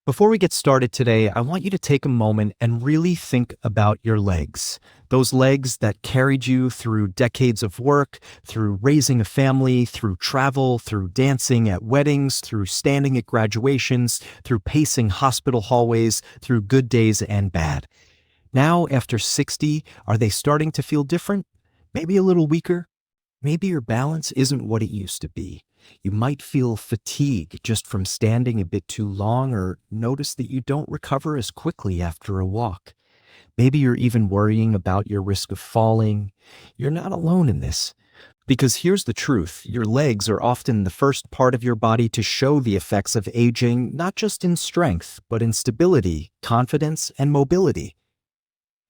Before we get started today, I want you to take a moment and really think about your legs. Those legs that carried you through decades of work, through raising a family, through travel, through dancing at weddings, through standing at graduations, through pacing hospital hallways, through good days and bad. Now, after 60, are they starting to feel different? Maybe a little weaker? Maybe your balance isn't what it used to be. You might feel fatigue just from standing a bit too long, or notice that you don't recover as quickly after a walk. Maybe you're even worrying about your risk of falling. You're not alone in this. Because here's the truth, your legs are often the first part of your body to show the effects of aging, not just in strength, but in stability, confidence, and mobility.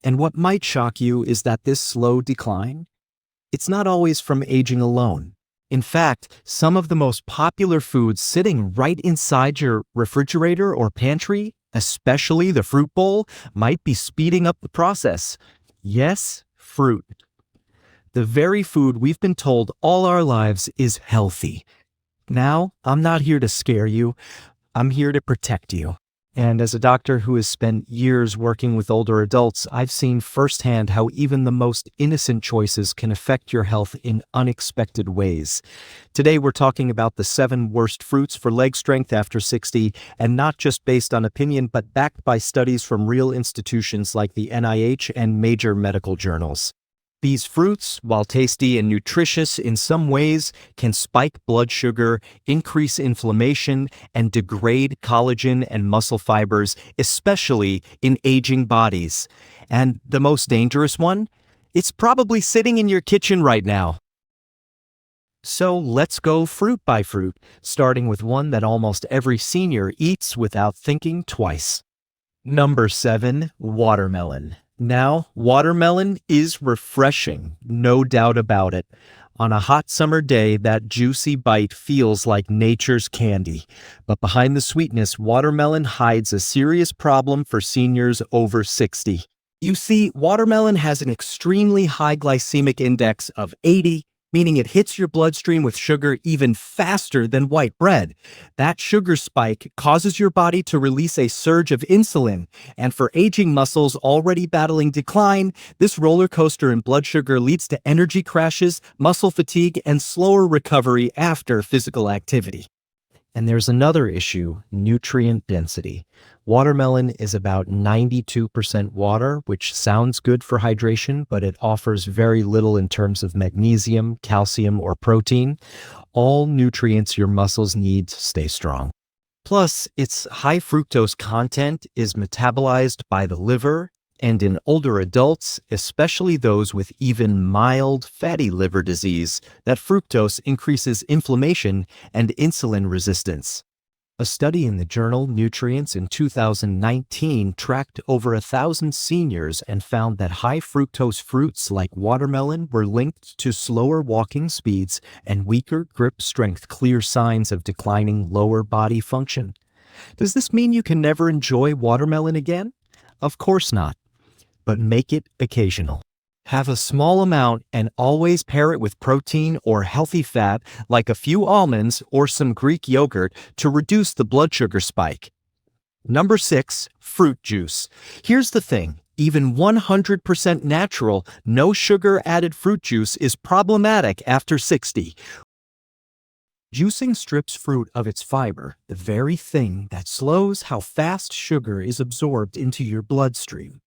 And what might shock you is that this slow decline, it's not always from aging alone. In fact, some of the most popular foods sitting right inside your refrigerator or pantry, especially the fruit bowl, might be speeding up the process. Yes, fruit. The very food we've been told all our lives is healthy. Now, I'm not here to scare you. I'm here to protect you. And as a doctor who has spent years working with older adults, I've seen firsthand how even the most innocent choices can affect your health in unexpected ways. Today, we're talking about the 7 worst fruits for leg strength after 60, and not just based on opinion, but backed by studies from real institutions like the NIH and major medical journals. These fruits, while tasty and nutritious in some ways, can spike blood sugar, increase inflammation, and degrade collagen and muscle fibers, especially in aging bodies. And the most dangerous one? It's probably sitting in your kitchen right now. So let's go fruit by fruit, starting with one that almost every senior eats without thinking twice. Number 7, watermelon. Now, watermelon is refreshing, no doubt about it. On a hot summer day, that juicy bite feels like nature's candy. But behind the sweetness, watermelon hides a serious problem for seniors over 60. You see, watermelon has an extremely high glycemic index of 80, meaning it hits your bloodstream with sugar even faster than white bread. That sugar spike causes your body to release a surge of insulin, and for aging muscles already battling decline, this roller coaster in blood sugar leads to energy crashes, muscle fatigue, and slower recovery after physical activity. And there's another issue, nutrient density. Watermelon is about 92% water, which sounds good for hydration, but it offers very little in terms of magnesium, calcium, or protein, all nutrients your muscles need to stay strong. Plus, its high fructose content is metabolized by the liver, and in older adults, especially those with even mild fatty liver disease, that fructose increases inflammation and insulin resistance. A study in the journal Nutrients in 2019 tracked over 1,000 seniors and found that high fructose fruits like watermelon were linked to slower walking speeds and weaker grip strength, clear signs of declining lower body function. Does this mean you can never enjoy watermelon again? Of course not. But make it occasional. Have a small amount and always pair it with protein or healthy fat like a few almonds or some Greek yogurt to reduce the blood sugar spike. Number 6, fruit juice. Here's the thing, even 100% natural, no sugar added fruit juice is problematic after 60. Juicing strips fruit of its fiber, the very thing that slows how fast sugar is absorbed into your bloodstream.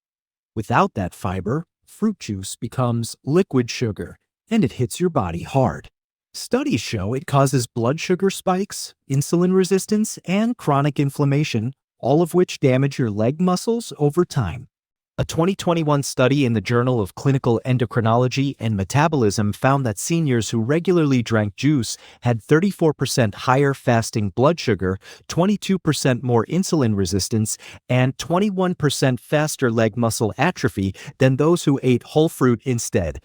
Without that fiber, fruit juice becomes liquid sugar, and it hits your body hard. Studies show it causes blood sugar spikes, insulin resistance, and chronic inflammation, all of which damage your leg muscles over time. A 2021 study in the Journal of Clinical Endocrinology and Metabolism found that seniors who regularly drank juice had 34% higher fasting blood sugar, 22% more insulin resistance, and 21% faster leg muscle atrophy than those who ate whole fruit instead.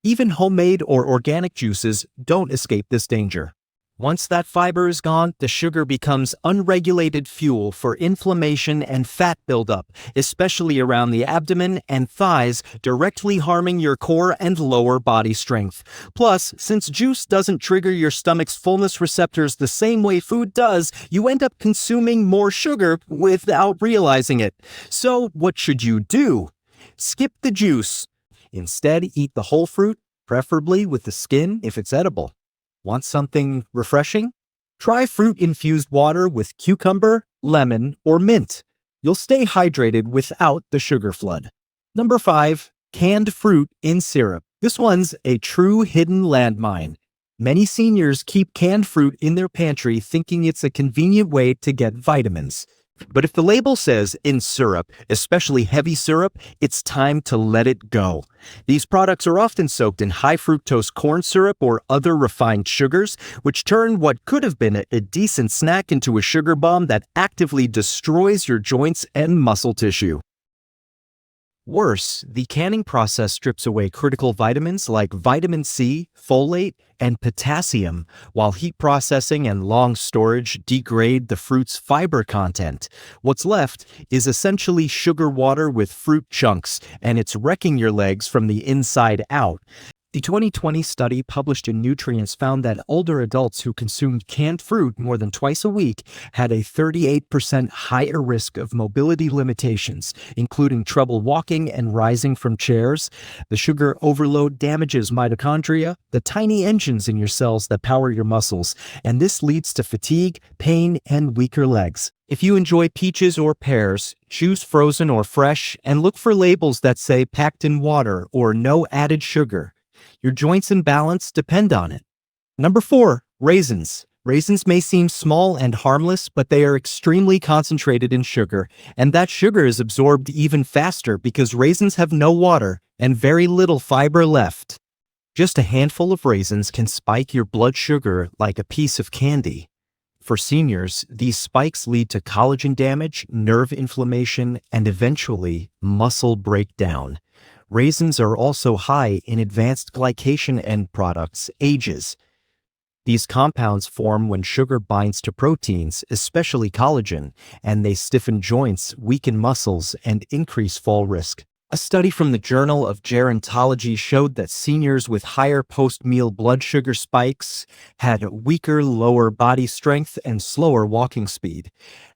Even homemade or organic juices don't escape this danger. Once that fiber is gone, the sugar becomes unregulated fuel for inflammation and fat buildup, especially around the abdomen and thighs, directly harming your core and lower body strength. Plus, since juice doesn't trigger your stomach's fullness receptors the same way food does, you end up consuming more sugar without realizing it. So, what should you do? Skip the juice. Instead, eat the whole fruit, preferably with the skin if it's edible. Want something refreshing? Try fruit-infused water with cucumber, lemon, or mint. You'll stay hydrated without the sugar flood. Number 5. Canned fruit in syrup. This one's a true hidden landmine. Many seniors keep canned fruit in their pantry thinking it's a convenient way to get vitamins. But if the label says in syrup, especially heavy syrup, it's time to let it go. These products are often soaked in high fructose corn syrup or other refined sugars, which turn what could have been a decent snack into a sugar bomb that actively destroys your joints and muscle tissue. Worse, the canning process strips away critical vitamins like vitamin C, folate, and potassium, while heat processing and long storage degrade the fruit's fiber content. What's left is essentially sugar water with fruit chunks, and it's wrecking your legs from the inside out. The 2020 study published in Nutrients found that older adults who consumed canned fruit more than twice a week had a 38% higher risk of mobility limitations, including trouble walking and rising from chairs. The sugar overload damages mitochondria, the tiny engines in your cells that power your muscles, and this leads to fatigue, pain, and weaker legs. If you enjoy peaches or pears, choose frozen or fresh, and look for labels that say packed in water or no added sugar. Your joints and balance depend on it. Number 4, raisins. Raisins may seem small and harmless, but they are extremely concentrated in sugar, and that sugar is absorbed even faster because raisins have no water and very little fiber left. Just a handful of raisins can spike your blood sugar like a piece of candy. For seniors, these spikes lead to collagen damage, nerve inflammation, and eventually muscle breakdown. Raisins are also high in advanced glycation end products, AGEs. These compounds form when sugar binds to proteins, especially collagen, and they stiffen joints, weaken muscles, and increase fall risk. A study from the Journal of Gerontology showed that seniors with higher post-meal blood sugar spikes had weaker lower body strength and slower walking speed.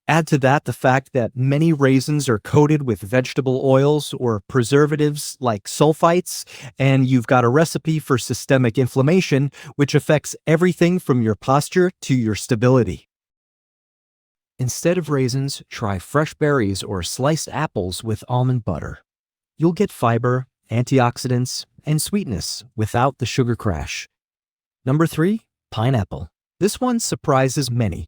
Add to that the fact that many raisins are coated with vegetable oils or preservatives like sulfites, and you've got a recipe for systemic inflammation, which affects everything from your posture to your stability. Instead of raisins, try fresh berries or sliced apples with almond butter. You'll get fiber, antioxidants, and sweetness without the sugar crash. Number 3, pineapple. This one surprises many.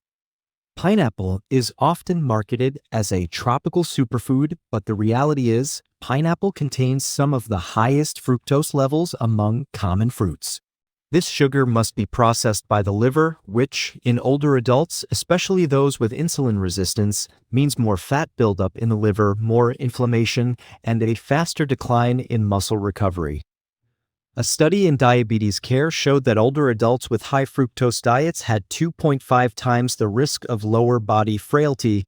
Pineapple is often marketed as a tropical superfood, but the reality is pineapple contains some of the highest fructose levels among common fruits. This sugar must be processed by the liver, which, in older adults, especially those with insulin resistance, means more fat buildup in the liver, more inflammation, and a faster decline in muscle recovery. A study in diabetes care showed that older adults with high fructose diets had 2.5 times the risk of lower body frailty.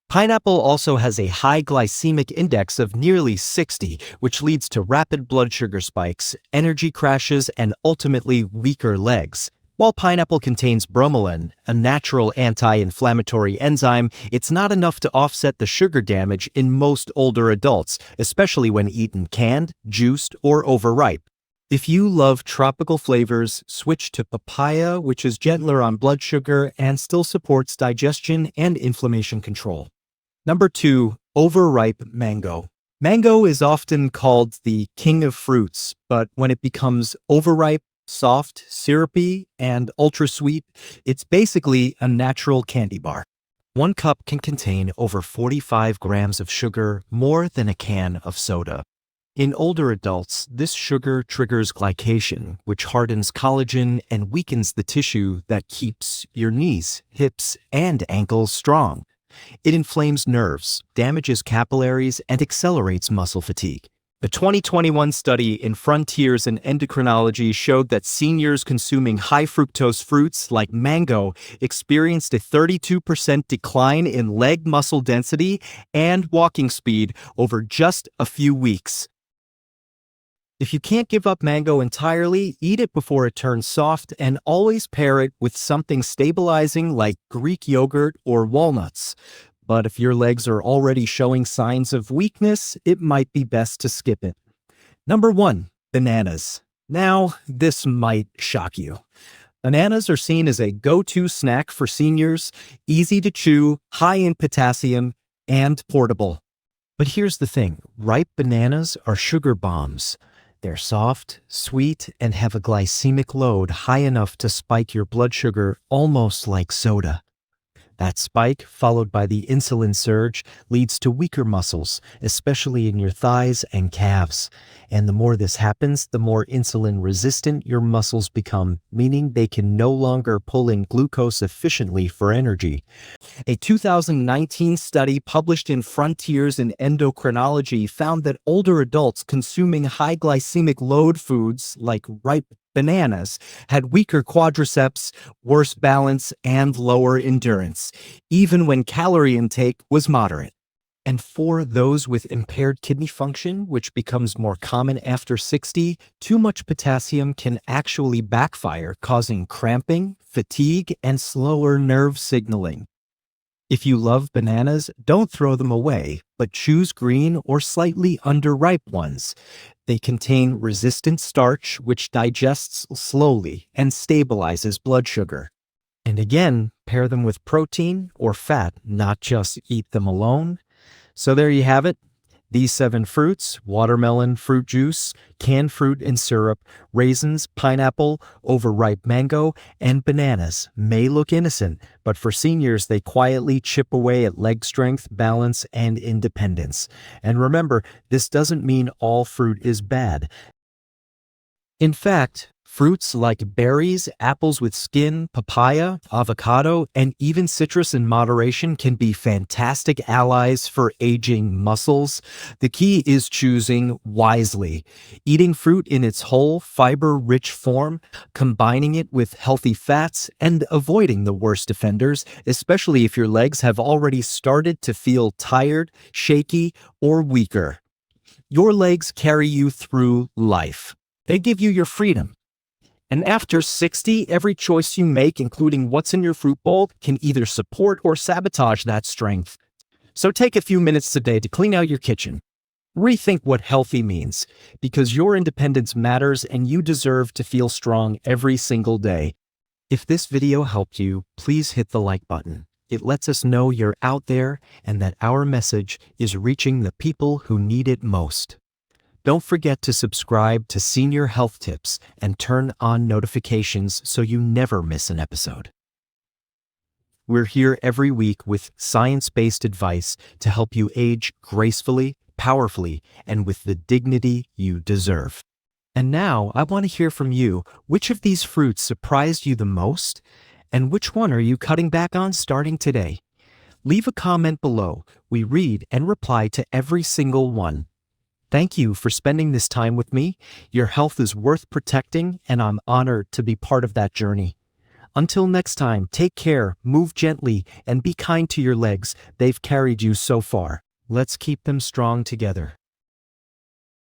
Pineapple also has a high glycemic index of nearly 60, which leads to rapid blood sugar spikes, energy crashes, and ultimately weaker legs. While pineapple contains bromelain, a natural anti-inflammatory enzyme, it's not enough to offset the sugar damage in most older adults, especially when eaten canned, juiced, or overripe. If you love tropical flavors, switch to papaya, which is gentler on blood sugar and still supports digestion and inflammation control. Number 2, overripe mango. Mango is often called the king of fruits, but when it becomes overripe, soft, syrupy, and ultra-sweet, it's basically a natural candy bar. 1 cup can contain over 45 grams of sugar, more than a can of soda. In older adults, this sugar triggers glycation, which hardens collagen and weakens the tissue that keeps your knees, hips, and ankles strong. It inflames nerves, damages capillaries, and accelerates muscle fatigue. The 2021 study in Frontiers in Endocrinology showed that seniors consuming high fructose fruits like mango experienced a 32% decline in leg muscle density and walking speed over just a few weeks. If you can't give up mango entirely, eat it before it turns soft and always pair it with something stabilizing like Greek yogurt or walnuts. But if your legs are already showing signs of weakness, it might be best to skip it. Number 1, bananas. Now, this might shock you. Bananas are seen as a go-to snack for seniors, easy to chew, high in potassium, and portable. But here's the thing, ripe bananas are sugar bombs. They're soft, sweet, and have a glycemic load high enough to spike your blood sugar almost like soda. That spike, followed by the insulin surge, leads to weaker muscles, especially in your thighs and calves. And the more this happens, the more insulin-resistant your muscles become, meaning they can no longer pull in glucose efficiently for energy. A 2019 study published in Frontiers in Endocrinology found that older adults consuming high glycemic load foods like ripe bananas had weaker quadriceps, worse balance, and lower endurance, even when calorie intake was moderate. And for those with impaired kidney function, which becomes more common after 60, too much potassium can actually backfire, causing cramping, fatigue, and slower nerve signaling. If you love bananas, don't throw them away, but choose green or slightly underripe ones. They contain resistant starch, which digests slowly and stabilizes blood sugar. And again, pair them with protein or fat, not just eat them alone. So there you have it. These 7 fruits: watermelon, fruit juice, canned fruit and syrup, raisins, pineapple, overripe mango, and bananas may look innocent, but for seniors, they quietly chip away at leg strength, balance, and independence. And remember, this doesn't mean all fruit is bad. In fact, fruits like berries, apples with skin, papaya, avocado, and even citrus in moderation can be fantastic allies for aging muscles. The key is choosing wisely. Eating fruit in its whole, fiber-rich form, combining it with healthy fats, and avoiding the worst offenders, especially if your legs have already started to feel tired, shaky, or weaker. Your legs carry you through life. They give you your freedom. And after 60, every choice you make, including what's in your fruit bowl, can either support or sabotage that strength. So take a few minutes today to clean out your kitchen. Rethink what healthy means, because your independence matters and you deserve to feel strong every single day. If this video helped you, please hit the like button. It lets us know you're out there and that our message is reaching the people who need it most. Don't forget to subscribe to Senior Health Tips and turn on notifications so you never miss an episode. We're here every week with science-based advice to help you age gracefully, powerfully, and with the dignity you deserve. And now I want to hear from you. Which of these fruits surprised you the most? And which one are you cutting back on starting today? Leave a comment below. We read and reply to every single one. Thank you for spending this time with me. Your health is worth protecting, and I'm honored to be part of that journey. Until next time, take care, move gently, and be kind to your legs. They've carried you so far. Let's keep them strong together.